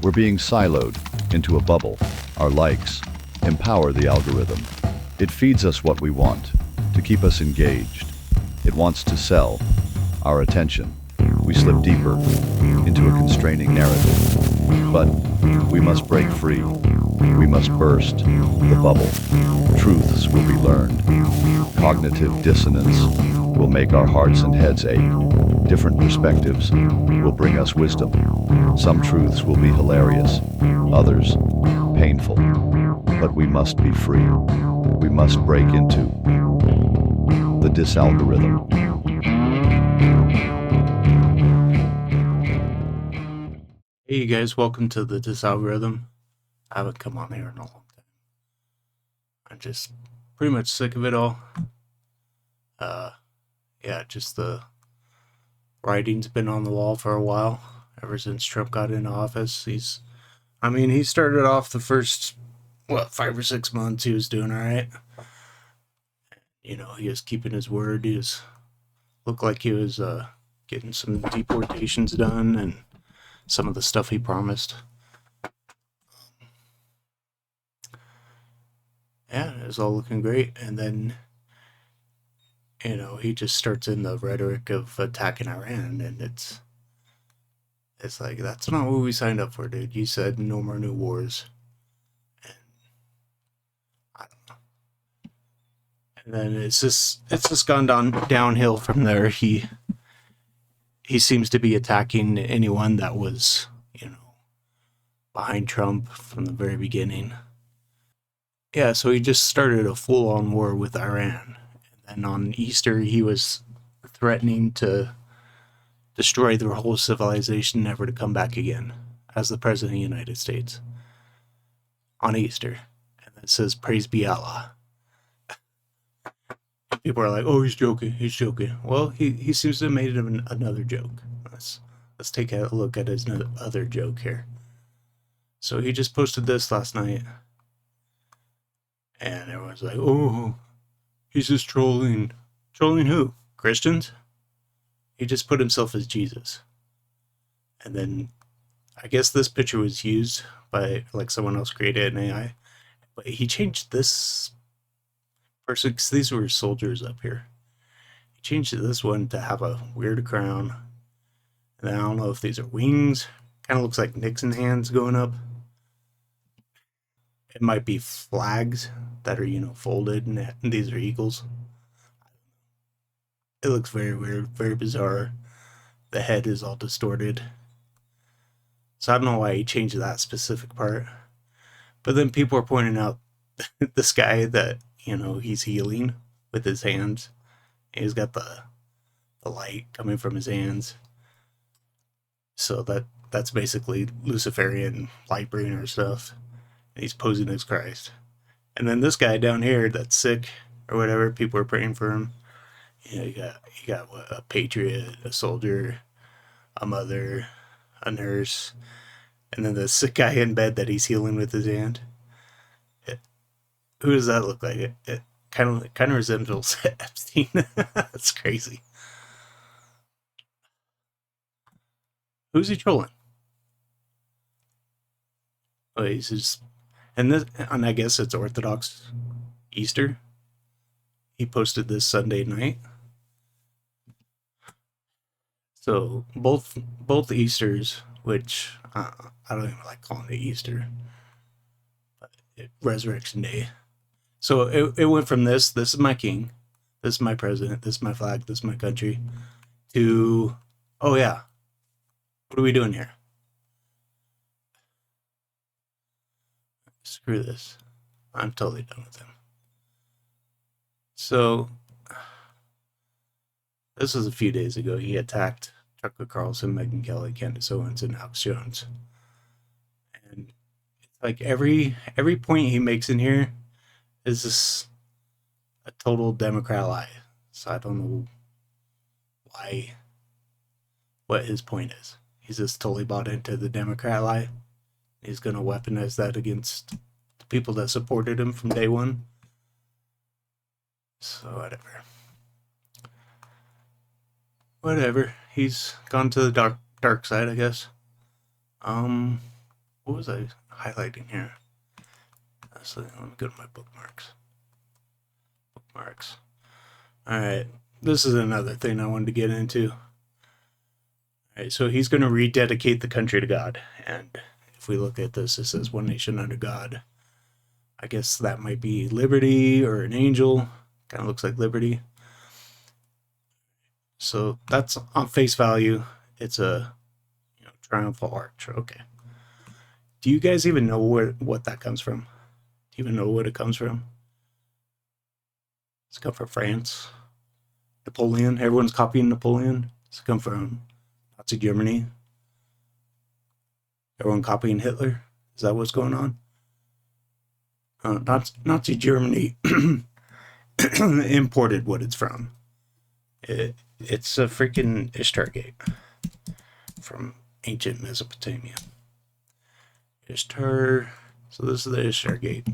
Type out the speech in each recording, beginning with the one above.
We're being siloed into a bubble. Our likes empower the algorithm. It feeds us what we want to keep us engaged. It wants to sell our attention. We slip deeper into a constraining narrative. But we must break free. We must burst the bubble. Truths will be learned. Cognitive dissonance will make our hearts and heads ache. Different perspectives will bring us wisdom. Some truths will be hilarious, others painful. But we must be free. We must break into the disalgorithm. Hey, you guys, welcome to the Disalgorithm. I haven't come on here in a long time. I'm just pretty much sick of it all. Just the writing's been on the wall for a while, ever since Trump got into office. He started off the first, 5 or 6 months, he was doing alright. He was keeping his word. Looked like he was getting some deportations done and some of the stuff he promised. Yeah, it was all looking great. And then, he just starts in the rhetoric of attacking Iran, and it's like, that's not what we signed up for, dude. You said no more new wars. And I don't know. And then it's just gone downhill from there. He seems to be attacking anyone that was, behind Trump from the very beginning. Yeah, so he just started a full-on war with Iran. And on Easter, he was threatening to destroy their whole civilization, never to come back again, as the President of the United States. On Easter. And it says, "Praise be Allah." People are like, "Oh, he's joking, he's joking." Well, he seems to have made another joke. Let's take a look at his other joke here. So he just posted this last night. And everyone's like, "Oh, he's just trolling." Trolling who? Christians? He just put himself as Jesus. And then I guess this picture was used by, like, someone else created an AI. But he changed this person, because these were soldiers up here. He changed this one to have a weird crown. And I don't know if these are wings. Kind of looks like Nixon hands going up. It might be flags that are, folded, and these are eagles. It looks very weird, very bizarre. The head is all distorted. So I don't know why he changed that specific part. But then people are pointing out this guy that, he's healing with his hands. He's got the light coming from his hands. So that's basically Luciferian light bringer stuff. And he's posing as Christ. And then this guy down here that's sick or whatever, people are praying for him. You got what, a patriot, a soldier, a mother, a nurse, and then the sick guy in bed that he's healing with his hand. Who does that look like? It kind of resembles Epstein. That's crazy. Who's he trolling? Oh, he's just, and I guess it's Orthodox Easter. He posted this Sunday night. So both Easters, which I don't even like calling it Easter, but Resurrection Day. So it went from this is my king, this is my president, this is my flag, this is my country, to, oh yeah, what are we doing here? Screw this. I'm totally done with him. So this was a few days ago. He attacked Tucker Carlson, Megyn Kelly, Candace Owens, and Alex Jones. And it's like every point he makes in here is this a total Democrat lie. So I don't know what his point is. He's just totally bought into the Democrat lie. He's going to weaponize that against the people that supported him from day one. So whatever. He's gone to the dark side, I guess. What was I highlighting here? So let me go to my bookmarks. Bookmarks. Alright, this is another thing I wanted to get into. Alright, so he's going to rededicate the country to God. And if we look at this, it says one nation under God. I guess that might be liberty or an angel. Kind of looks like liberty. So that's on face value. It's a triumphal arch. Okay. Do you guys even know what that comes from? Do you even know what it comes from? It's come from France. Napoleon. Everyone's copying Napoleon. It's come from Nazi Germany. Everyone copying Hitler. Is that what's going on? Nazi Germany imported what it's from. It's a freaking Ishtar Gate from ancient Mesopotamia. Ishtar. So this is the Ishtar Gate.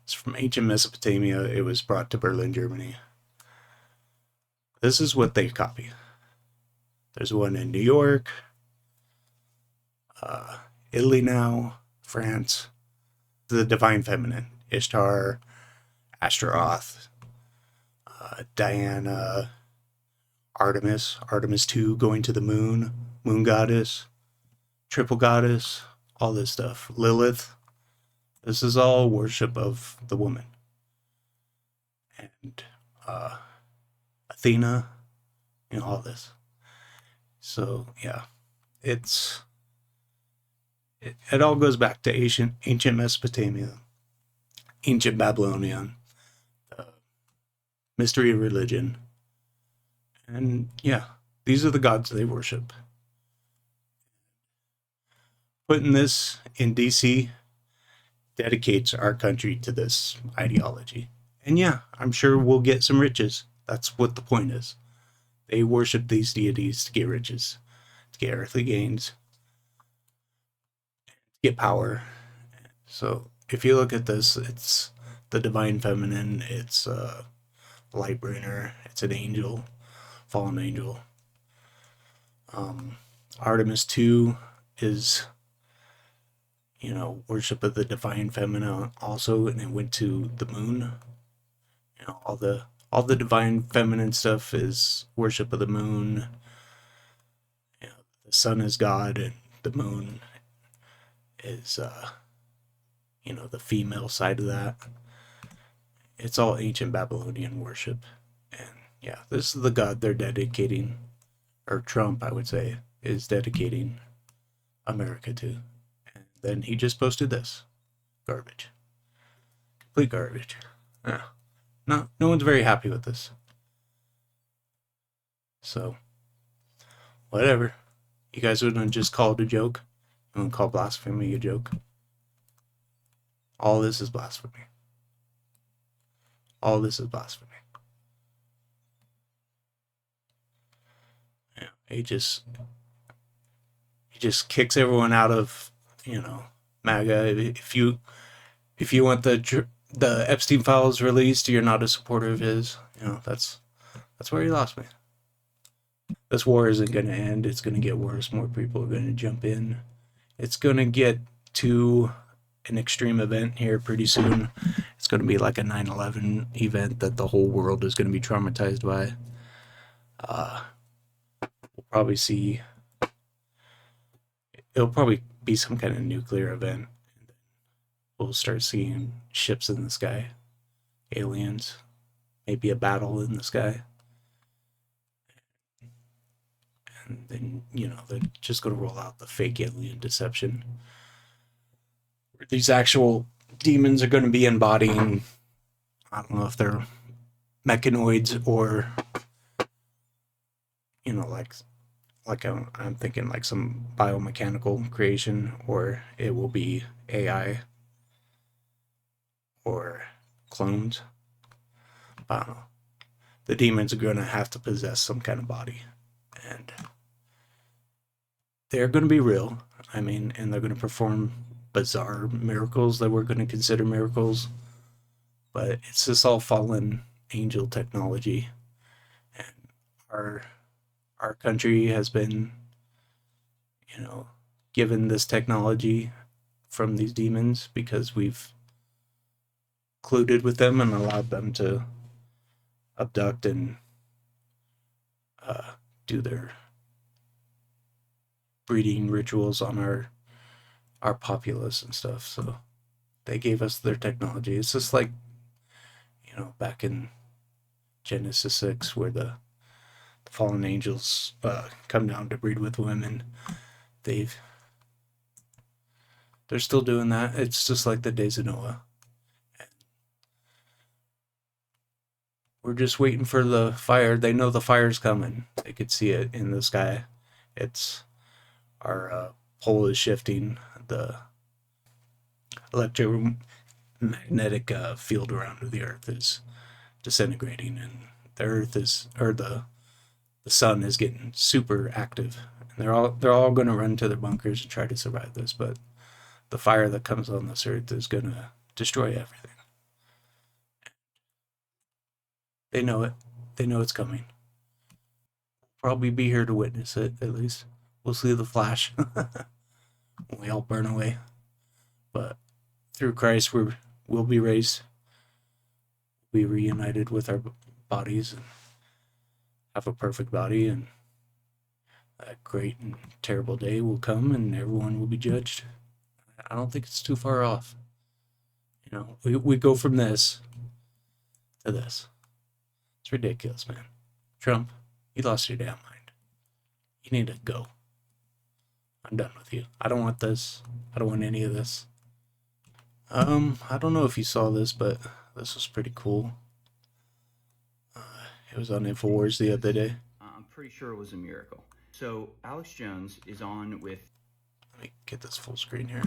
It's from ancient Mesopotamia. It was brought to Berlin, Germany. This is what they copy. There's one in New York, Italy now, France. The divine feminine, Ishtar, Ashtaroth, Diana, Artemis 2 going to the moon, moon goddess, triple goddess, all this stuff. Lilith. This is all worship of the woman. And Athena, all this. So yeah, it all goes back to ancient Mesopotamia, ancient Babylonian, mystery of religion. And yeah, these are the gods they worship. Putting this in DC dedicates our country to this ideology. And yeah, I'm sure we'll get some riches. That's what the point is. They worship these deities to get riches, to get earthly gains, to get power. So if you look at this, it's the divine feminine, it's a light bringer, it's an angel, fallen angel. Artemis 2 is, worship of the divine feminine also, and it went to the moon. All the divine feminine stuff is worship of the moon. The sun is God, and the moon is, the female side of that. It's all ancient Babylonian worship. And yeah, this is the god they're dedicating, or Trump, I would say, is dedicating America to. And then he just posted this. Garbage. Complete garbage. Yeah. No one's very happy with this. So, whatever. You guys wouldn't just call it a joke? You wouldn't call blasphemy a joke? All this is blasphemy. All this is blasphemy. Yeah, he just kicks everyone out of, MAGA. If you want the Epstein files released, you're not a supporter of his. That's where he lost me. This war isn't going to end. It's going to get worse. More people are going to jump in. It's going to get to an extreme event here pretty soon. It's going to be like a 9/11 event that the whole world is going to be traumatized by. We'll probably see. It'll probably be some kind of nuclear event. We'll start seeing ships in the sky, aliens, maybe a battle in the sky. And then, they're just going to roll out the fake alien deception. These actual demons are going to be embodying, I don't know if they're mechanoids or, I'm thinking like some biomechanical creation, or it will be AI or clones. I don't know. The demons are going to have to possess some kind of body. And they're going to be real. And they're going to perform bizarre miracles that we're going to consider miracles. But it's just all fallen angel technology. And our country has been, given this technology from these demons because we've colluded with them and allowed them to abduct and do their breeding rituals on our populace and stuff. So they gave us their technology. It's just like, back in Genesis 6 where the fallen angels come down to breed with women. They're still doing that. It's just like the days of Noah. We're just waiting for the fire. They know the fire's coming. They could see it in the sky. It's our pole is shifting. The electromagnetic field around the Earth is disintegrating, and the sun is getting super active. And they're all going to run to their bunkers and try to survive this. But the fire that comes on this Earth is going to destroy everything. They know it. They know it's coming. Probably be here to witness it, at least. We'll see the flash when we all burn away. But through Christ, we'll be raised. Be reunited with our bodies and have a perfect body. And that great and terrible day will come and everyone will be judged. I don't think it's too far off. We go from this to this. It's ridiculous, man. Trump, you lost your damn mind. You need to go. I'm done with you. I don't want this. I don't want any of this. I don't know if you saw this, but this was pretty cool. It was on InfoWars the other day. I'm pretty sure it was a miracle. So Alex Jones is on with... Let me get this full screen here.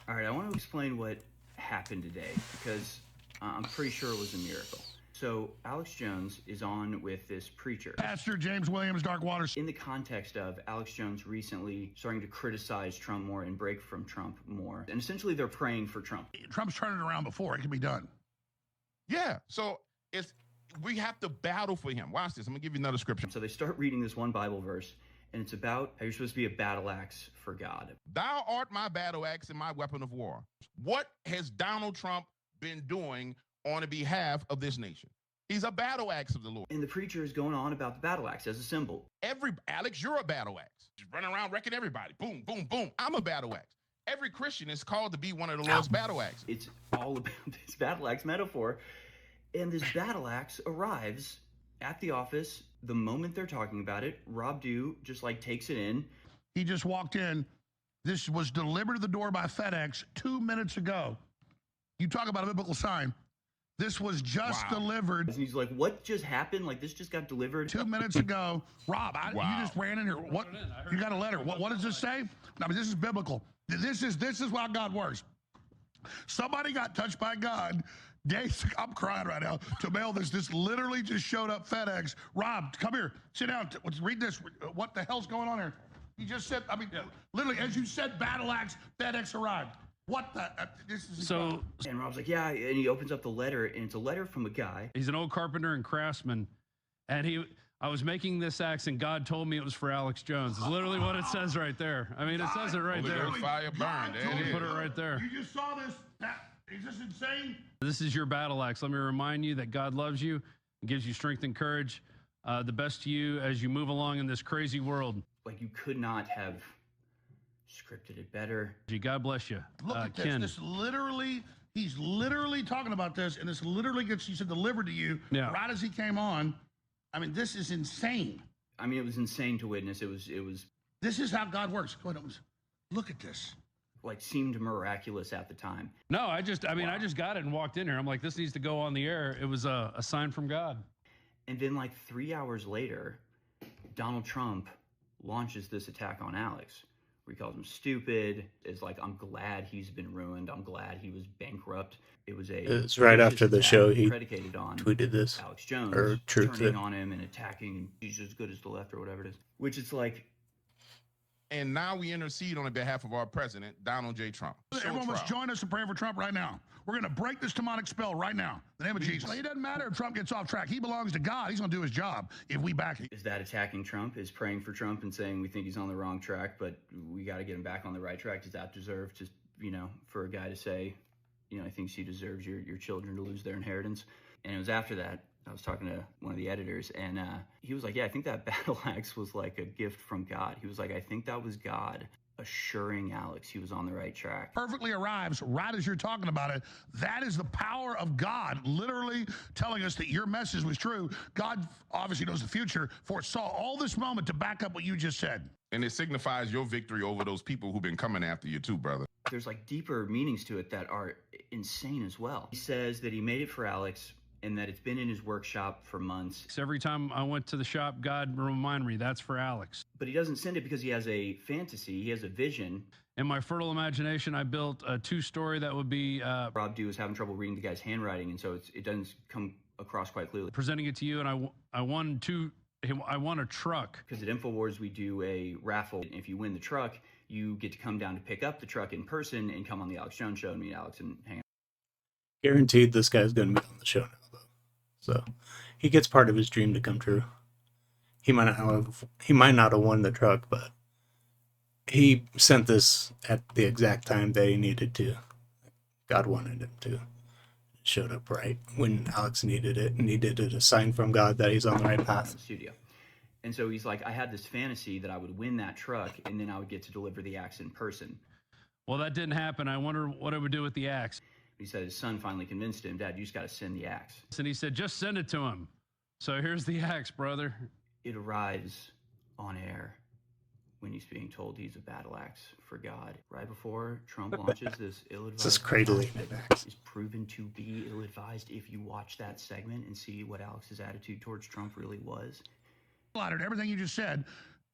All right, I want to explain what happened today because I'm pretty sure it was a miracle. So Alex Jones is on with this preacher, Pastor James Williams, Dark Waters. in the context of Alex Jones recently starting to criticize Trump more and break from Trump more. And essentially they're praying for Trump. Trump's turned it around before. It can be done. Yeah, so we have to battle for him. Watch this. I'm gonna give you another scripture. So they start reading this one Bible verse, and it's about how you're supposed to be a battle axe for God. Thou art my battle axe and my weapon of war. What has Donald Trump been doing on the behalf of this nation? He's a battle axe of the Lord. And the preacher is going on about the battle axe as a symbol. Alex, you're a battle axe. Just running around wrecking everybody. Boom, boom, boom. I'm a battle axe. Every Christian is called to be one of the Lord's battle axes. It's all about this battle axe metaphor. And this battle axe arrives at the office the moment they're talking about it. Rob Dew just takes it in. He just walked in. This was delivered to the door by FedEx 2 minutes ago. You talk about a biblical sign. This was just delivered. And he's like, what just happened? This just got delivered 2 minutes ago. Rob, you just ran in here. What? You got a letter. What does this say? I mean, this is biblical. This is how God works. Somebody got touched by God. I'm crying right now to mail this. This literally just showed up FedEx. Rob, come here. Sit down. Let's read this. What the hell's going on here? You just said, literally, as you said, battle axe, FedEx arrived. What the? This is So, And Rob's like, yeah. And he opens up the letter, and it's a letter from a guy. he's an old carpenter and craftsman, and I was making this axe, and God told me it was for Alex Jones. It's literally what it says right there. I mean, it says it right there. Fire burn. There it is. Put it right there. You just saw this. Is this insane? This is your battle axe. Let me remind you that God loves you and gives you strength and courage. The best to you as you move along in this crazy world. You could not have scripted it better. God bless you. Look at this. Ken. He's literally talking about this, and this literally gets, he said, delivered to you right as he came on. I mean, this is insane. I mean, it was insane to witness. It was. This is how God works. Go ahead, look at this. Seemed miraculous at the time. No, I just got it and walked in here. I'm like, this needs to go on the air. It was a sign from God. And then 3 hours later, Donald Trump launches this attack on Alex, where he calls him stupid. Is I'm glad he's been ruined. I'm glad he was bankrupt. It was right after the show he predicated on tweeted this. Alex Jones or truth turning it. on him and attacking, and he's as good as the left or whatever it is. Which it's And now we intercede on the behalf of our president, Donald J. Trump. Everyone must join us in praying for Trump right now. We're going to break this demonic spell right now. In the name of Jesus. It doesn't matter if Trump gets off track. He belongs to God. He's going to do his job if we back him. Is that attacking Trump? Is praying for Trump and saying we think he's on the wrong track, but we got to get him back on the right track? Does that deserve to, for a guy to say, he thinks he deserves your children to lose their inheritance? And it was after that, I was talking to one of the editors, and he was like, yeah, I think that battle axe was like a gift from God. He was like, I think that was God assuring Alex he was on the right track. Perfectly arrives right as you're talking about it. That is the power of God literally telling us that your message was true. God obviously knows the future, foresaw all this moment to back up what you just said. And it signifies your victory over those people who've been coming after you too, brother. There's like deeper meanings to it that are insane as well. He says that he made it for Alex and that it's been in his workshop for months. So every time I went to the shop, God reminded me, that's for Alex. But he doesn't send it because he has a fantasy, he has a vision. In my fertile imagination, I built a 2-story that would be... Rob Dew was having trouble reading the guy's handwriting, and so it doesn't come across quite clearly. Presenting it to you, and I won a truck. Because at InfoWars, we do a raffle. If you win the truck, you get to come down to pick up the truck in person and come on the Alex Jones show and meet Alex and hang out. Guaranteed this guy's going to be on the show now, though. So he gets part of his dream to come true. He might not have won the truck, but he sent this at the exact time that he needed to. God wanted him to. It showed up right when Alex needed it, and needed a sign from God that he's on the right path. In the studio. And so he's like, I had this fantasy that I would win that truck, and then I would get to deliver the axe in person. Well, that didn't happen. I wonder what I would do with the axe. He said his son finally convinced him, Dad, you just got to send the axe. And he said, just send it to him. So here's the axe, brother. It arrives on air when he's being told he's a battle axe for God. Right before Trump launches this ill-advised... This cradling axe. ...is proven to be ill-advised if you watch that segment and see what Alex's attitude towards Trump really was. Everything you just said,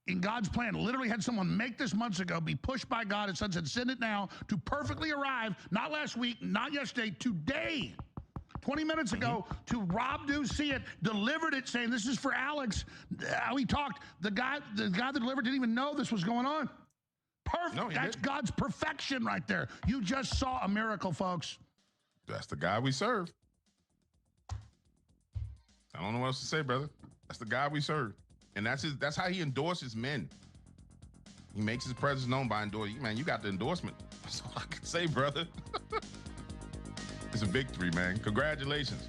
in God's plan, literally had someone make this months ago, be pushed by God and said, send it now, to perfectly arrive, not last week, not yesterday, today, 20 minutes ago, to Rob Dew, see it, delivered it, saying this is for Alex. We talked, the guy that delivered didn't even know this was going on. Perfect. No, that's didn't. God's perfection right there. You just saw a miracle, folks. That's the God we serve. I don't know what else to say, brother. That's the God we serve. And that's how he endorses men. He makes his presence known by endorsing. Man, you got the endorsement. That's all I can say, brother. It's a victory, man. Congratulations.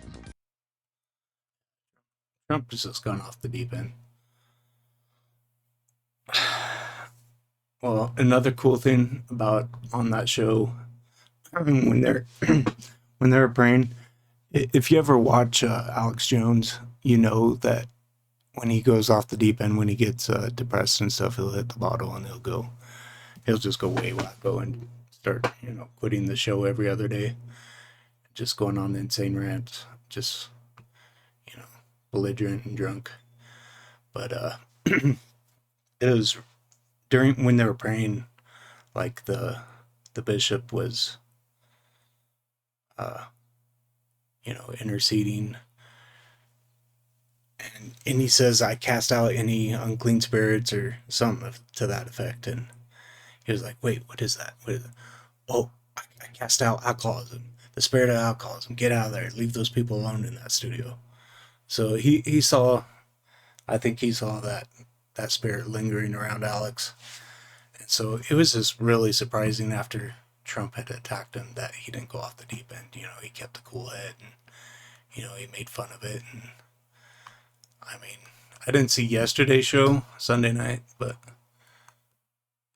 Trump has just gone off the deep end. Well, another cool thing about on that show, when they're praying, if you ever watch Alex Jones, you know that when he goes off the deep end, when he gets depressed and stuff, he'll hit the bottle and he'll just go way wacko and start, quitting the show every other day, just going on insane rants, just, belligerent and drunk. But it was when they were praying, like the bishop was, interceding. And he says, I cast out any unclean spirits or something to that effect. And he was like, wait, what is that? What is it? Oh, I cast out alcoholism. The spirit of alcoholism. Get out of there. Leave those people alone in that studio. So I think he saw that spirit lingering around Alex. And so it was just really surprising after Trump had attacked him that he didn't go off the deep end. He kept a cool head and, he made fun of it. And I mean, I didn't see yesterday's show, Sunday night, but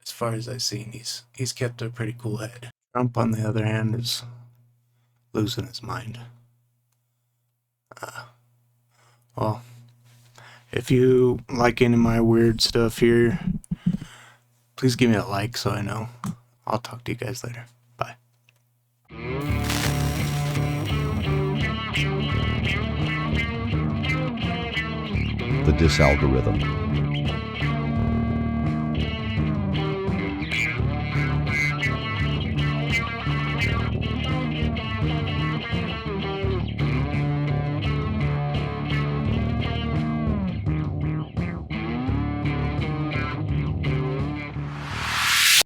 as far as I've seen, he's kept a pretty cool head. Trump, on the other hand, is losing his mind. Well, if you like any of my weird stuff here, please give me a like so I know. I'll talk to you guys later. Bye. The Disalgorithm.